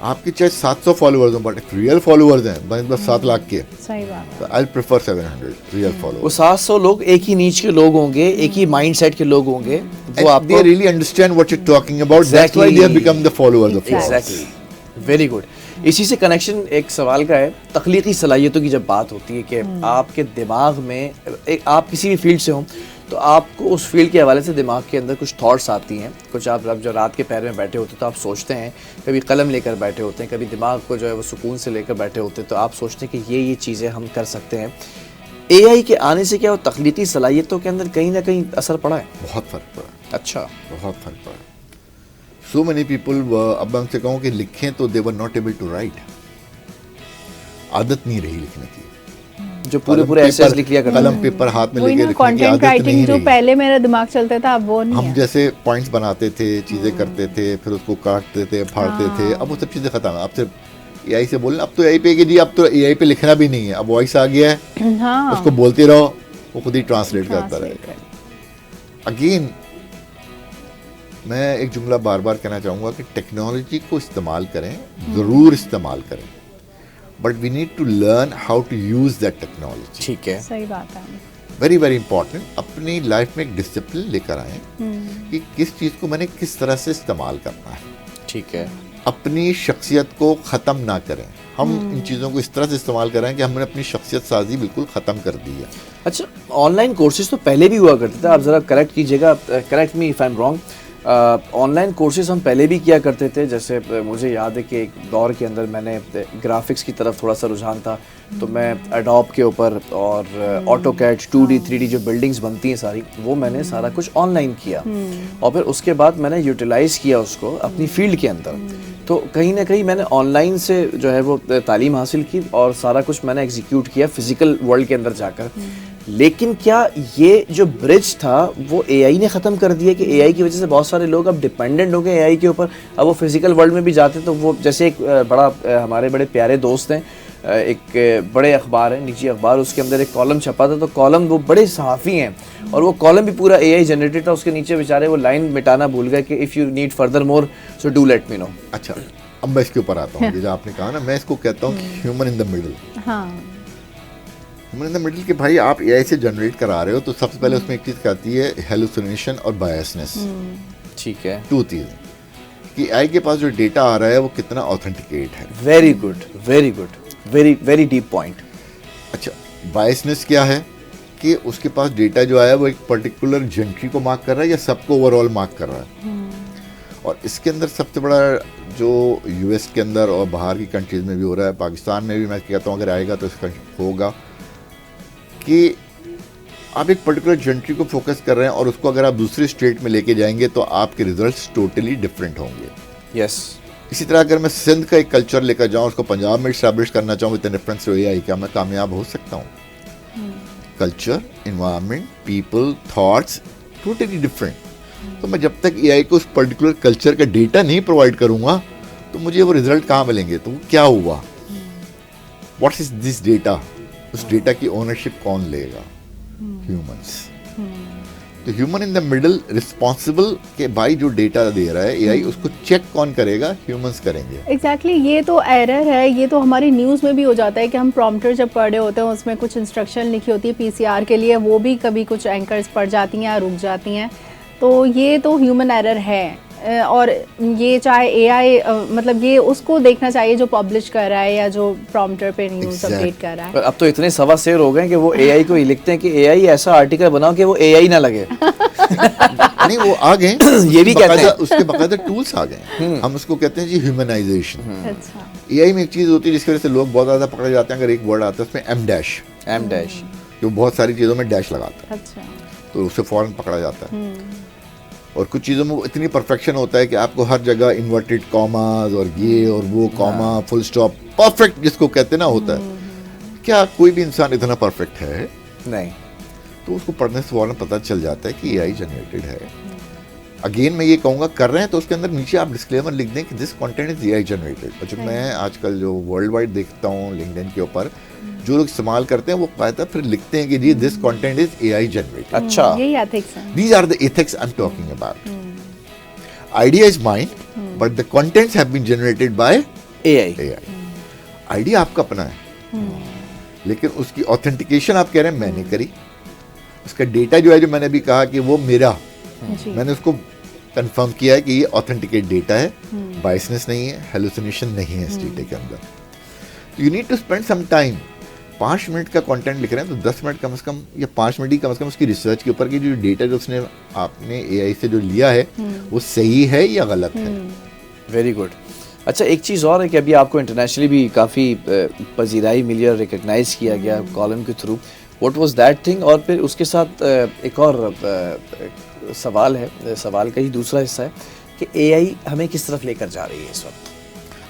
आपके चाहे 700 फॉलोअर्स हो, बट रियल फॉलोअर्स हैं बस 7 लाख के, सही बात तो आई प्रेफर 700 रियल वो फॉलोअर्स। 700 लोग एक ही नीच के लोग होंगे, एक ही माइंडसेट के लोग होंगे, वो they आपको really understand what you're talking about. That's why they have become the followers of yours. Exactly, very good. इसी से कनेक्शन एक सवाल का है, तख्लीकी सलाहियतों की जब बात होती है कि आपके दिमाग में आप किसी भी फील्ड से हो तो आपको उस फील्ड के हवाले से दिमाग के अंदर कुछ थॉट्स आती हैं, कुछ आप जो रात के पैर में बैठे होते तो आप सोचते हैं, कभी कलम लेकर बैठे होते हैं, कभी दिमाग को जो है वो सुकून से लेकर बैठे होते हैं तो आप सोचते हैं कि ये चीज़ें हम कर सकते हैं। एआई के आने से क्या वो तख्लीकी सलाहियतों के अंदर कहीं ना कहीं असर पड़ा है? बहुत फर्क पड़ा, अच्छा, बहुत फर्क पड़ा। So many people, अब मैं उनसे कहूँ कि लिखें तो they were not able to write. आदत नहीं रही लिखने की, जो पूरे एसेस लिख लिया करते कलम पेपर हाथ में वही लेके ना, लिखने की कंटेंट आदत राइटिंग नहीं जो रही। पहले मेरा दिमाग चलता था अब वो नहीं हम है। जैसे पॉइंट्स बनाते थे, चीजें करते थे, फिर उसको काटते थे, फाड़ते थे, अब वो सब चीजें खत्म है। अब सिर्फ एआई से बोलना, अब तो एआई पे कि जी अब तो एआई पे लिखना भी नहीं है, अब वॉइस आ गया है, हाँ, उसको बोलते रहो, वो खुद ही ट्रांसलेट करता रहेगा। अगेन मैं एक जुमला बार बार कहना चाहूँगा कि टेक्नोलॉजी को इस्तेमाल करें, ज़रूर इस्तेमाल करें, but we need to learn how to use that technology. ठीक है, सही बात है। Very very important. अपनी लाइफ में एक डिसिप्लिन लेकर आएँ कि किस चीज़ को मैंने किस तरह से इस्तेमाल करना है। ठीक है, अपनी शख्सियत को ख़त्म ना करें। हम इन चीज़ों को इस तरह से इस्तेमाल करें कि हमने अपनी शख्सियत साजी बिल्कुल ख़त्म कर दी है। अच्छा, ऑनलाइन कोर्सेज तो पहले भी हुआ करते थे, आप ज़रा करेक्ट कीजिएगा, correct me if I am wrong. Online courses हम पहले भी किया करते थे, जैसे मुझे याद है कि एक दौर के अंदर मैंने ग्राफिक्स की तरफ थोड़ा सा रुझान था, तो मैं एडोब के ऊपर और ऑटोकैड 2D 3D जो बिल्डिंग्स बनती हैं सारी, वो मैंने सारा कुछ ऑनलाइन किया और फिर उसके बाद मैंने यूटिलाइज़ किया उसको अपनी फील्ड के अंदर। तो कहीं ना कहीं मैंने ऑनलाइन से जो है वो तालीम हासिल की और सारा कुछ मैंने एग्जीक्यूट किया फिज़िकल वर्ल्ड के अंदर जाकर। लेकिन क्या ये जो ब्रिज था वो एआई ने ख़त्म कर दिया कि एआई की वजह से बहुत सारे लोग अब डिपेंडेंट हो गए एआई के ऊपर? अब वो फिज़िकल वर्ल्ड में भी जाते तो वो, जैसे एक हमारे बड़े प्यारे दोस्त हैं, एक बड़े अखबार है, निजी अखबार, उसके अंदर एक कॉलम छपा था, तो कॉलम, वो बड़े सहाफ़ी हैं और वो कॉलम भी पूरा एआई जनरेटेड था। उसके नीचे बेचारे वो लाइन मिटाना भूल गए कि if you need further more so do let me know. अच्छा, अब मैं इसके ऊपर आता हूँ, जो आपने कहा ना, मैं इसको कहता हूँ ह्यूमन इन द मिडल। हाँ, ह्यूमन इन द मिडल के भाई आप एआई से जनरेट करा रहे हो तो सबसे पहले उसमें एक चीज़ आती है हेलुसिनेशन और बायसनेस। ठीक है, टू चीज़ें कि एआई के पास जो डेटा आ रहा है वो कितना ऑथेंटिकेट है। Very good, very good, very very deep point. अच्छा, बायसनेस क्या है कि उसके पास डेटा जो आया वो एक पर्टिकुलर जेंट्री को मार्क कर रहा है या सबको ओवरऑल मार्क कर रहा है। और इसके अंदर सबसे बड़ा जो यूएस के अंदर और बाहर की कंट्रीज़ में भी हो रहा है, पाकिस्तान में भी मैं कहता हूँ अगर आएगा तो इसका होगा कि आप एक पर्टिकुलर जेंट्री को फोकस कर रहे हैं और उसको अगर आप दूसरे स्टेट में लेके जाएंगे तो आपके रिजल्ट्स टोटली डिफरेंट होंगे। यस, इसी तरह अगर मैं सिंध का एक कल्चर लेकर जाऊँ, उसको पंजाब में इस्टेब्लिश करना चाहूँ विद रेफरेंस टू एआई, क्या मैं कामयाब हो सकता हूँ? Culture, environment, people, thoughts totally different. तो मैं जब तक एआई को उस पर्टिकुलर कल्चर का डेटा नहीं प्रोवाइड करूँगा तो मुझे वो रिजल्ट कहाँ मिलेंगे? तो वो क्या हुआ, व्हाट इज दिस डेटा, उस डेटा की ओनरशिप कौन लेगा? ह्यूमंस। तो human in the middle responsible के भाई जो डेटा दे रहा है एआई, उसको चेक कौन करेगा? ह्यूमंस करेंगे। एग्जैक्टली, ये तो एरर है। ये तो हमारी न्यूज़ में भी हो जाता है कि हम प्रॉम्प्टर जब पढ़ रहे होते हैं उसमें कुछ इंस्ट्रक्शन लिखी होती है पीसीआर के लिए, वो भी कभी कुछ एंकर्स पढ़ जाती हैं या रुक जाती हैं। तो ये तो ह्यूमन एरर है। और ये चाहे एआई, मतलब ये उसको देखना चाहिए जो पब्लिश कर रहा है या जो प्रॉम्प्टर पे न्यूज़ अपडेट कर रहा है। पर अब तो इतने सवा शेर हो गए कि वो एआई को ही लिखते हैं कि एआई ऐसा आर्टिकल बनाओ कि वो एआई ना लगे। नहीं, वो आ गए ये भी कहते हैं, उसके बकायदा टूल्स आ गए। हम उसको कहते हैं जी ह्यूमनाइजेशन। अच्छा, एआई में एक चीज़ होती है जिसकी वजह से लोग बहुत ज़्यादा पकड़े जाते हैं। अगर एक वर्ड आता है उसमें एम डैश, जो बहुत सारी चीज़ों में डैश लगाता है, अच्छा, तो उससे फौरन पकड़ा जाता है। और कुछ चीज़ों में इतनी परफेक्शन होता है कि आपको हर जगह इन्वर्टेड कॉमास और ये और वो कॉमा, फुल स्टॉप, परफेक्ट जिसको कहते ना होता है। क्या कोई भी इंसान इतना परफेक्ट है? नहीं। तो उसको पढ़ने से फौरन पता चल जाता है कि एआई जनरेटेड है। अगेन मैं ये कहूँगा, कर रहे हैं तो उसके अंदर नीचे आप डिस्क्लेमर लिख दें कि this content is AI generated. और जो मैं आजकल जो वर्ल्ड वाइड देखता हूँ लिंक्डइन के ऊपर, जो लोग इस्तेमाल करते हैं वो कहता फिर लिखते हैं कि जी this content is AI generated. अच्छा, यही एथिक्स है। These are the ethics I'm talking about. Idea is mine, but the contents have been generated by AI idea आपका अपना है, लेकिन उसकी ऑथेंटिकेशन आप कह रहे हैं मैंने करी, उसका डेटा जो है, जो मैंने अभी कहा कि वो मेरा, मैंने उसको कंफर्म किया है कि ये ऑथेंटिकेट डेटा है, बायसनेस नहीं है, हेलुसिनेशन नहीं है इस डेटा के अंदर। You need to spend some time. 5 minute का कंटेंट लिख रहे हैं तो 10 मिनट कम से कम या 5 मिनट ही कम से कम उसकी रिसर्च के ऊपर कि जो डेटा जो उसने आपने AI से जो लिया है वो सही है या गलत है। Very good. अच्छा, एक चीज़ और है कि अभी आपको इंटरनेशनली भी काफ़ी पजीराई मिली और रिकग्नाइज किया गया कॉलम के through. What was that thing? और फिर उसके साथ एक और सवाल है, सवाल का ही दूसरा हिस्सा है कि AI हमें किस तरफ लेकर जा रही है इस वक्त?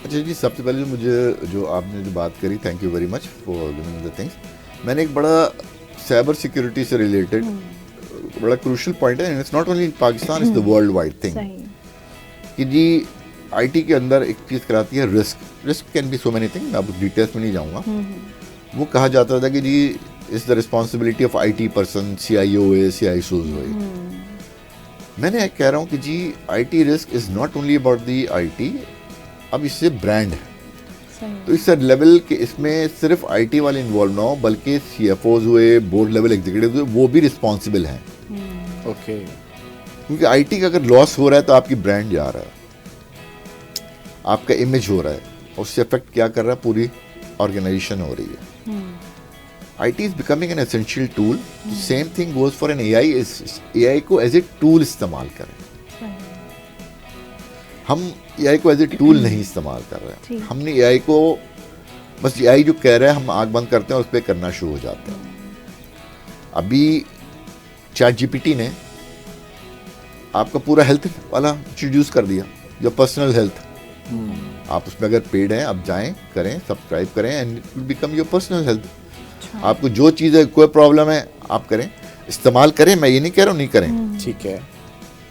अच्छा जी, सबसे पहले मुझे जो आपने जो बात करी, thank you very much for giving the things. मैंने एक बड़ा साइबर सिक्योरिटी से रिलेटेड बड़ा क्रूशियल पॉइंट है, it's not only in Pakistan, it's the world wide thing, कि जी IT के अंदर एक चीज़ कराती है risk can be so many thing, मैं अब डिटेल्स में नहीं जाऊँगा। वो कहा जाता था कि जी is the responsibility of IT person, CIO है, CISOs हुए। मैंने कह रहा हूँ कि जी IT risk is not only about the IT, अब इससे ब्रांड है, तो इस लेवल के इसमें सिर्फ IT वाले इन्वॉल्व ना हो, बल्कि CFOs हुए, बोर्ड लेवल एग्जीक्यूटिव हुए, वो भी रिस्पॉन्सिबल हैं। ओके। क्योंकि IT का अगर लॉस हो रहा है तो आपकी ब्रांड जा रहा है, आपका इमेज हो रहा है, और उससे अफेक्ट क्या कर रहा है, पूरी ऑर्गेनाइजेशन हो रही है। IT is becoming an essential tool, same thing goes for an AI। AI को एज ए टूल इस्तेमाल करें, हम AI को एज ए टूल नहीं इस्तेमाल कर रहे हैं। हमने AI को बस AI जो कह रहा है हम आंख बंद करते हैं, उस पर करना शुरू हो जाते हैं। अभी ChatGPT ने आपका पूरा हेल्थ वाला इंट्रोड्यूस कर दिया, जो पर्सनल हेल्थ, आप उसमें अगर पेड हैं आप जाएं, करें, सब्सक्राइब करें, and it will become your personal health. आपको जो चीज़ है, कोई प्रॉब्लम है, आप करें, इस्तेमाल करें, मैं ये नहीं कह रहा हूँ नहीं करें, ठीक है,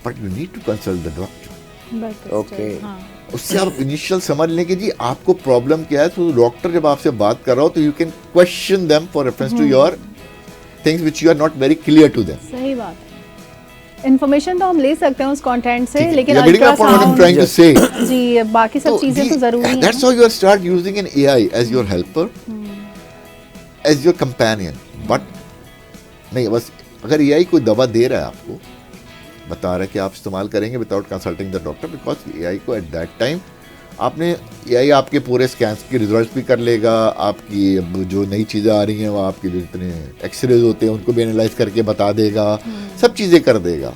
but you need to consult the doctor. Okay. उससे आप इनिशियल समझ लें कि जी आपको प्रॉब्लम क्या है, तो डॉक्टर जब आपसे बात कर रहा हो तो you can question them for reference to your things which you are not very clear to them. सही बात है। इन्फॉर्मेशन तो हम ले सकते हैं उस कंटेंट से, लेकिन जी बाकी सब चीजें तो जरूरी हैं। That's how you are start using an AI as your helper, as your companion. But नहीं, बस अगर AI कोई दवा दे रहा है, आपको बता रहा है कि आप इस्तेमाल करेंगे without consulting the doctor, because AI को एट दैट टाइम आपने AI आपके पूरे स्कैन्स के रिजल्ट्स भी कर लेगा, आपकी जो नई चीज़ें आ रही हैं वो आपके जो जितने एक्सरेज होते हैं उनको भी एनालाइज करके बता देगा, सब चीज़ें कर देगा।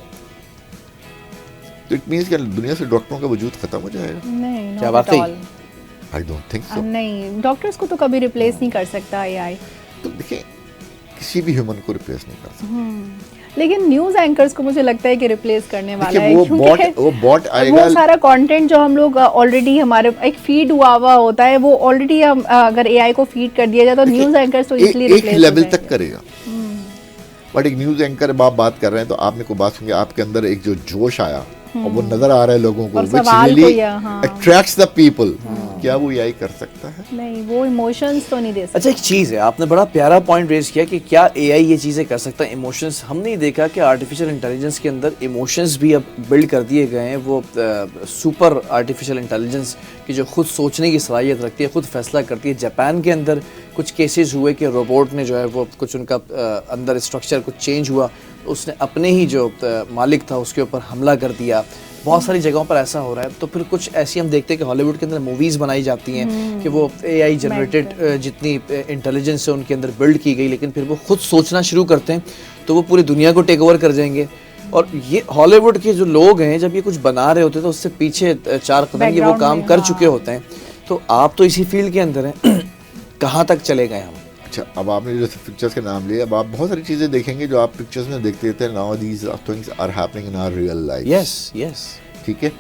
तो इट मीन्स कि दुनिया से डॉक्टरों का वजूद खत्म हो जाएगा। नहीं, क्या बात है? I don't think so. नहीं, डॉक्टर्स को तो कभी रिप्लेस नहीं कर सकता AI। तो देखिए, किसी भी ह्यूमन को रिप्लेस नहीं कर सकता, लेकिन न्यूज़ एंकर्स को मुझे लगता है कि रिप्लेस करने वाला है, वो बॉट आएगा। वो सारा कंटेंट जो हम लोग ऑलरेडी हमारे एक फीड हुआ होता है, वो ऑलरेडी हम अगर AI को फीड कर दिया जाए तो न्यूज़ एंकर्स तो इजीली रिप्लेस एक लेवल तक करेगा। बट एक न्यूज़ एंकर आप बात कर रहे हैं तो आपने को बात सुन के आपके अंदर एक जो जोश आया और वो नजर आ रहा है लोगों को, which really attracts the people, क्या वो AI कर सकता है? नहीं, वो इमोशंस तो नहीं दे सकता। अच्छा, एक चीज़ है, आपने बड़ा प्यारा पॉइंट रेज किया कि क्या AI ये चीज़ें कर सकता है, इमोशंस। हमने ही देखा कि आर्टिफिशियल इंटेलिजेंस के अंदर इमोशंस भी अब बिल्ड कर दिए गए हैं। वो सुपर आर्टिफिशियल इंटेलिजेंस की जो खुद सोचने की सलाहियत रखती है, खुद फैसला करती है। जापान के अंदर कुछ केसेस हुए कि रोबोट ने जो है वो कुछ उनका अंदर स्ट्रक्चर कुछ चेंज हुआ, उसने अपने ही जो मालिक था उसके ऊपर हमला कर दिया। बहुत सारी जगहों पर ऐसा हो रहा है। तो फिर कुछ ऐसी हम देखते हैं कि हॉलीवुड के अंदर मूवीज़ बनाई जाती हैं कि वो AI जनरेटेड जितनी इंटेलिजेंस है उनके अंदर बिल्ड की गई, लेकिन फिर वो खुद सोचना शुरू करते हैं तो वो पूरी दुनिया को टेक ओवर कर जाएंगे। और ये हॉलीवुड के जो लोग हैं जब ये कुछ बना रहे होते हैं तो उससे पीछे 4 कदम ये वो काम कर चुके होते हैं। तो आप तो इसी फील्ड के अंदर हैं, कहाँ तक चले गए हम? अच्छा, अब आपने जो पिक्चर्स के नाम लिए, अब आप बहुत सारी चीज़ें देखेंगे जो आप पिक्चर्स में देखते थे। Now these things are happening in our real life. Yes, ठीक है।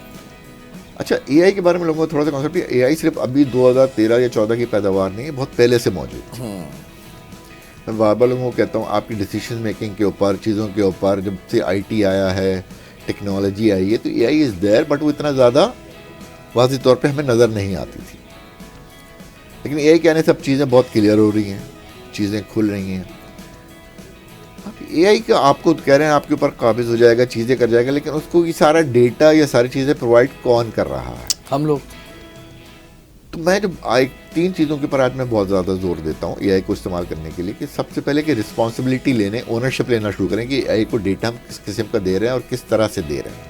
अच्छा, AI के बारे में लोगों को थोड़ा सा कॉन्सेप्ट है। AI सिर्फ अभी 2013 या 14 की पैदावार नहीं है, बहुत पहले से मौजूद है। मैं बार बार लोगों को कहता हूँ, आपकी डिसीजन मेकिंग के ऊपर, चीज़ों के ऊपर, जब से IT आया है, टेक्नोलॉजी आई है, तो AI इज़ देयर, बट वो इतना ज़्यादा वाज़ेह तौर पे हमें नज़र नहीं आती थी। लेकिन AI के आने सब चीज़ें बहुत क्लियर हो रही हैं, चीज़ें खुल रही हैं। AI का आपको कह रहे हैं आपके ऊपर काबिज हो जाएगा, चीज़ें कर जाएगा, लेकिन उसको ये सारा डेटा या सारी चीज़ें प्रोवाइड कौन कर रहा है? हम लोग। तो मैं जब तीन चीज़ों के ऊपर आज मैं बहुत ज़्यादा जोर देता हूँ एआई को इस्तेमाल करने के लिए, कि सबसे पहले कि रिस्पॉन्सिबिलिटी लेने, ओनरशिप लेना शुरू करें कि एआई को डेटा हम किस किस्म का दे रहे हैं और किस तरह से दे रहे हैं.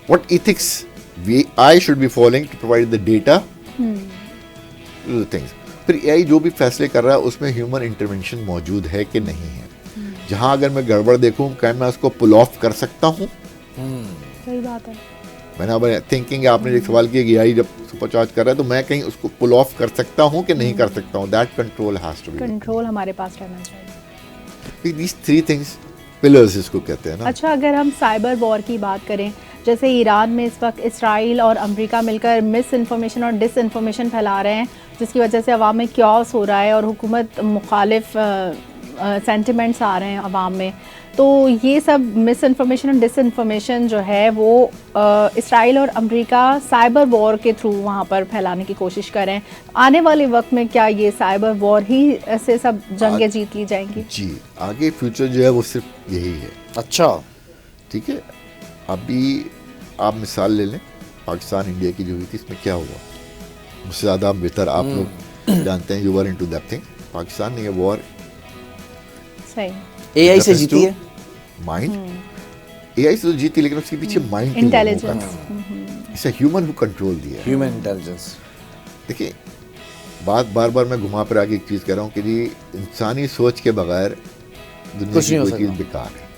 What ethics I should be following to provide the data things. फिर एआई जो भी फैसले कर रहा है उसमें ह्यूमन इंटरवेंशन मौजूद है कि नहीं है. जहां अगर मैं गड़बड़ देखूं क्या मैं उसको पुल ऑफ कर सकता हूं. सही बात है. मैंने अब थिंकिंग आपने एक सवाल किया कि एआई जब सुपरचार्ज कर रहा है तो मैं कहीं उसको पुल ऑफ कर सकता हूं कि नहीं कर सकता हूं. That control has to be, control हमारे पास रहना चाहिए. दीज थ्री थिंग्स पिलर्स इसको कहते हैं ना. अच्छा, अगर हम साइबर वॉर की बात करें, जैसे ईरान में इस वक्त इसराइल और अमेरिका मिलकर मिस इन्फॉर्मेशन और डिस इन्फॉर्मेशन फैला रहे हैं, जिसकी वजह से अवाम में क्यास हो रहा है और हुकूमत मुखालिफ सेंटिमेंट्स आ रहे हैं अवाम में. तो ये सब मिस इन्फॉर्मेशन और डिस इन्फॉर्मेशन जो है वो इसराइल और अमेरिका साइबर वॉर के थ्रू वहाँ पर फैलाने की कोशिश कर रहे हैं. आने वाले वक्त में क्या ये साइबर वॉर ही से सब जंगें जीत ली जाएंगी? जी, आगे फ्यूचर जो है वो सिर्फ यही है. अच्छा, ठीक है. अभी आप मिसाल ले लें पाकिस्तान इंडिया की जो हुई थी, इसमें क्या हुआ. मुझसे ज़्यादा बेहतर आप लोग जानते हैं, you were into that thing. Pakistan ने ये वॉर सही एआई से जीती है. माइंड एआई से तो जीती, लेकिन उसके पीछे mind intelligence, it's a human who control दिया. Human intelligence. देखिए, बार बार मैं घुमा फिरा के एक चीज़ कह रहा हूँ कि जी इंसानी सोच के बगैर दुनिया कुछ की नहीं हो कोई चीज़ सकता. बेकार है.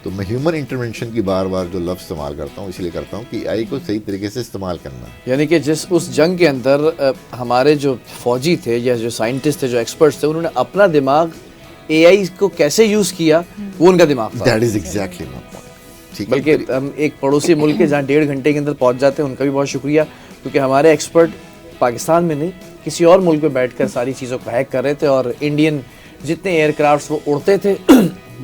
तो मैं ह्यूमन इंटरवेंशन की बार बार जो लफ्ज़ इस्तेमाल करता हूँ इसलिए करता हूँ कि एआई को सही तरीके से इस्तेमाल करना है. यानी कि जिस उस जंग के अंदर हमारे जो फौजी थे या जो साइंटिस्ट थे, जो एक्सपर्ट्स थे, उन्होंने अपना दिमाग एआई को कैसे यूज़ किया वो उनका दिमाग था. That is exactly my point. ठीक है. बल्कि हम एक पड़ोसी मुल्क के जहाँ 1.5 घंटे के अंदर पहुँच जाते हैं, उनका भी बहुत शुक्रिया, क्योंकि हमारे एक्सपर्ट पाकिस्तान में नहीं किसी और मुल्क में बैठकर सारी चीज़ों को हैक कर रहे थे. और इंडियन जितने एयरक्राफ्ट्स वो उड़ते थे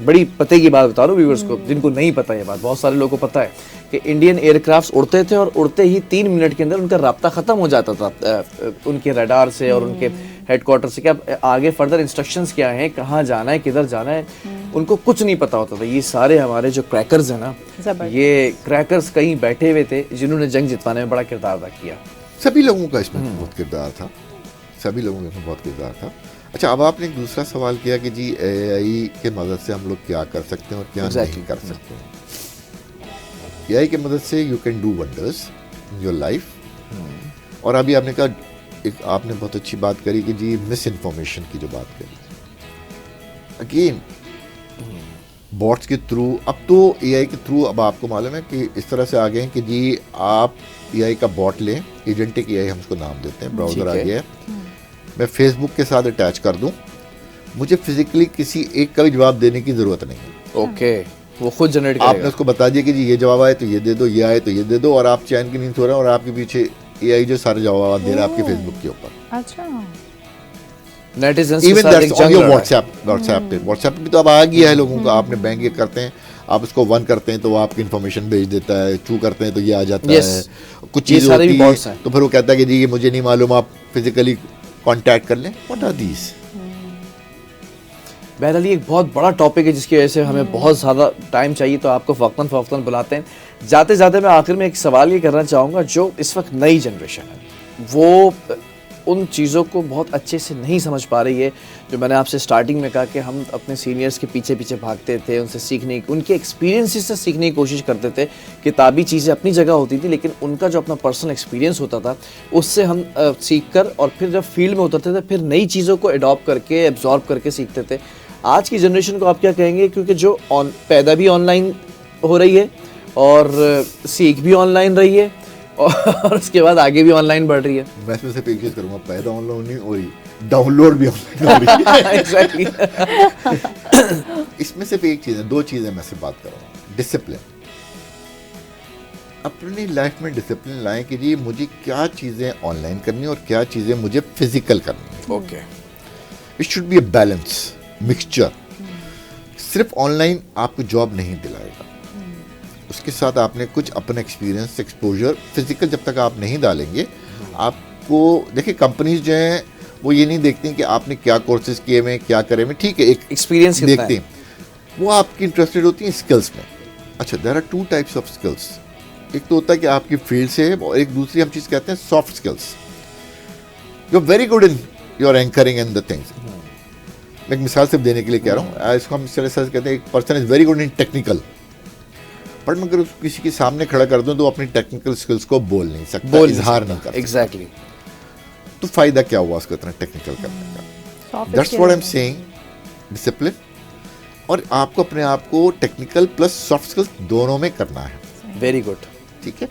बड़ी पते की बात बता रहा हूँ व्यूअर्स को जिनको नहीं पता ये बात, बहुत सारे लोगों को पता है कि इंडियन एयरक्राफ्ट्स उड़ते थे और उड़ते ही 3 मिनट के अंदर उनका राब्ता ख़त्म हो जाता था उनके रडार से और उनके हेडक्वार्टर से. क्या आगे फर्दर इंस्ट्रक्शंस क्या हैं, कहाँ जाना है, किधर जाना है, उनको कुछ नहीं पता होता था. ये सारे हमारे जो क्रैकर्स हैं ना, ये क्रैकर्स कहीं बैठे हुए थे जिन्होंने जंग जितवाने में बड़ा किरदार अदा किया. सभी लोगों का इसमें बहुत किरदार था. सभी लोगों का इसमें बहुत किरदार था. अच्छा, अब आपने एक दूसरा सवाल किया कि जी एआई के मदद से हम लोग क्या कर सकते हैं और क्या नहीं कर सकते हैं. एआई के मदद से you can do wonders in your life. और अभी आपने कहा, एक आपने बहुत अच्छी बात करी कि जी मिस इन्फॉर्मेशन की जो बात करी. अगेन बॉट्स के थ्रू, अब तो एआई के थ्रू अब आपको मालूम है कि इस तरह से आ गए हैं कि जी आप एआई का बॉट लें, एजेंटिक एआई हम उसको नाम देते हैं, ब्राउज़र आ गया है. मैं फेसबुक के साथ अटैच कर दूं, मुझे फिजिकली किसी एक का भी जवाब देने की ज़रूरत नहीं है. ओके, वो खुद जनरेट करेगा. आपने उसको बता दिया कि जी ये जवाब आए तो ये दे दो, ये आए तो ये दे दो, और आप चैन की नींद सो रहे हैं और आपके पीछे एआई जो सारे जवाब दे रहा है आपके फेसबुक के ऊपर. अच्छा, netizens even that's on your WhatsApp पे भी तो अब आ गया है लोगों का. आपने बैंक ये करते हैं, आप उसको 1 करते हैं तो वो आपकी इन्फॉर्मेशन भेज देता है, 2 करते हैं तो ये आ जाता है. कुछ चीज़ होती है तो फिर वो कहता है कि जी ये मुझे नहीं मालूम, आप फिजिकली कांटेक्ट कर लें. What are these? बहरहाल ये एक बहुत बड़ा टॉपिक है जिसकी वजह से हमें बहुत ज़्यादा टाइम चाहिए, तो आपको फ़ौक़न फ़ौक़न बुलाते हैं. जाते जाते मैं आखिर में एक सवाल ये करना चाहूँगा, जो इस वक्त नई जनरेशन है वो उन चीज़ों को बहुत अच्छे से नहीं समझ पा रही है, जो मैंने आपसे स्टार्टिंग में कहा कि हम अपने सीनियर्स के पीछे पीछे भागते थे, उनसे सीखने, उनके एक्सपीरियंसेस से सीखने की कोशिश करते थे. किताबी चीज़ें अपनी जगह होती थी, लेकिन उनका जो अपना पर्सनल एक्सपीरियंस होता था उससे हम सीख कर और फिर जब फील्ड में उतरते थे फिर नई चीज़ों को एडॉप्ट करके, एब्जॉर्ब करके सीखते थे. आज की जनरेशन को आप क्या कहेंगे, क्योंकि जो पैदा भी ऑनलाइन हो रही है और सीख भी ऑनलाइन रही है और उसके बाद आगे भी ऑनलाइन बढ़ रही है. मैं इसमें सिर्फ एक चीज़ करूँगा, पैदा ऑनलाइन नहीं हो रही, डाउनलोड भी ऑनलाइन हो रही है. एग्जैक्टली. इसमें सिर्फ एक चीज़ है, 2 चीज़ें मैं सिर्फ बात कर रहा हूँ. डिसिप्लिन, अपनी लाइफ में डिसिप्लिन लाएं कि जी मुझे क्या चीज़ें ऑनलाइन करनी और क्या चीज़ें मुझे फिजिकल करनी है. Okay, it should be a balance mixture. सिर्फ ऑनलाइन आपको जॉब नहीं दिलाएगा, उसके साथ आपने कुछ अपना एक्सपीरियंस, एक्सपोजर, फिजिकल जब तक आप नहीं डालेंगे, आपको देखिए कंपनीज जो हैं वो ये नहीं देखती हैं कि आपने क्या कोर्सेज किए हुए, क्या करे में. ठीक है, एक एक्सपीरियंस देखते हैं, वो आपकी इंटरेस्टेड होती हैं स्किल्स में. अच्छा, there are 2 types of skills. एक तो होता है कि आपकी फील्ड से है, और एक दूसरी हम चीज़ कहते हैं soft skills. You are very good in your anchoring and the things. मैं एक मिसाल सिर्फ देने के लिए कह रहा हूँ, इसको हम इस तरह से कहते हैं एक person is very good in technical, but मैं अगर किसी के सामने खड़ा कर दूं तो अपनी टेक्निकल स्किल्स को बोल नहीं सकता, इजहार नहीं कर एग्जैक्टली। तो फायदा क्या हुआ उसको इतना टेक्निकल करने का? That's what I am saying, discipline. और आपको अपने आप को टेक्निकल प्लस सॉफ्ट स्किल्स दोनों में करना है। Very good. ठीक है,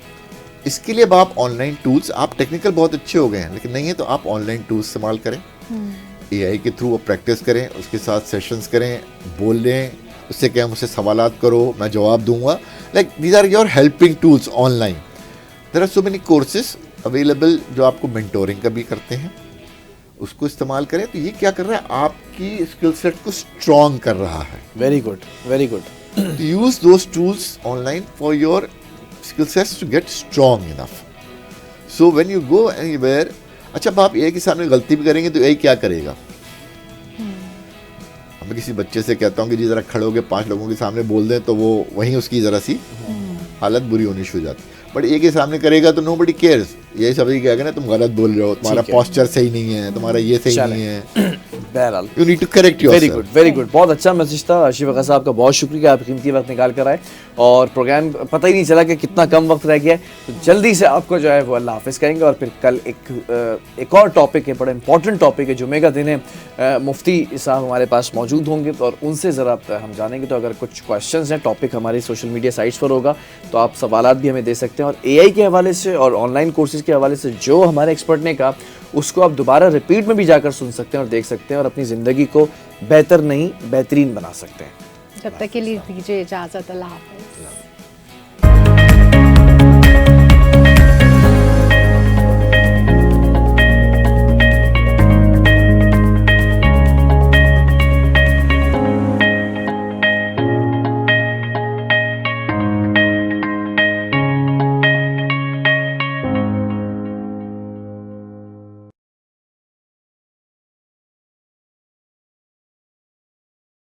इसके लिए अब आप ऑनलाइन टूल्स, आप टेक्निकल बहुत अच्छे हो गए हैं लेकिन नहीं है तो आप ऑनलाइन टूल्स इस्तेमाल करें, एआई के थ्रू प्रैक्टिस करें, उसके साथ सेशंस करें, बोल लें, उससे क्या मुझसे सवालात करो, मैं जवाब दूंगा। Like these are your helping tools online. There are so many courses available जो आपको मेंटोरिंग का भी करते हैं, उसको इस्तेमाल करें। तो ये क्या कर रहा है, आपकी स्किल सेट को स्ट्रॉन्ग कर रहा है। Very good, very good. तो use those tools online for your skill sets to get strong enough. So when you go anywhere, अच्छा अब आप ए के सामने गलती भी करेंगे तो ए क्या करेगा? मैं किसी बच्चे से कहता हूँ कि जी जरा खड़े होकर 5 लोगों के सामने बोल दें तो वो वहीं उसकी जरा सी हालत बुरी होनी शुरू हो जाती। बट ए के सामने करेगा तो nobody cares, ये सभी कहेगा ना तुम गलत बोल रहे हो, तुम्हारा पोस्चर सही नहीं है, तुम्हारा ये सही नहीं है। बहरहाल you need to correct yourself. Very good, very good. बहुत अच्छा मैसेज था। शिवका साहब का बहुत शुक्रिया, आप कीमती वक्त निकाल कर आए और प्रोग्राम पता ही नहीं चला कि कितना कम वक्त रह गया है। तो जल्दी से आपको जो है वो अल्लाह हाफिज़ करेंगे और फिर कल एक और टॉपिक है, बड़ा इंपॉर्टेंट टॉपिक है, जुमे का दिन है। मुफ्ती साहब हमारे पास मौजूद होंगे और उनसे ज़रा हम जानेंगे। तो अगर कुछ क्वेश्चंस हैं, टॉपिक हमारी सोशल मीडिया साइट्स पर होगा तो आप सवालात भी हमें दे सकते हैं। और एआई के हवाले से और ऑनलाइन कोर्सेज के हवाले से जो हमारे एक्सपर्ट ने कहा उसको आप दोबारा रिपीट में भी जाकर सुन सकते हैं और देख सकते हैं और अपनी ज़िंदगी को बेहतर नहीं बेहतरीन बना सकते हैं। जब तक के लिए दीजिए इजाज़त, अल्लाह हाफ़िज़।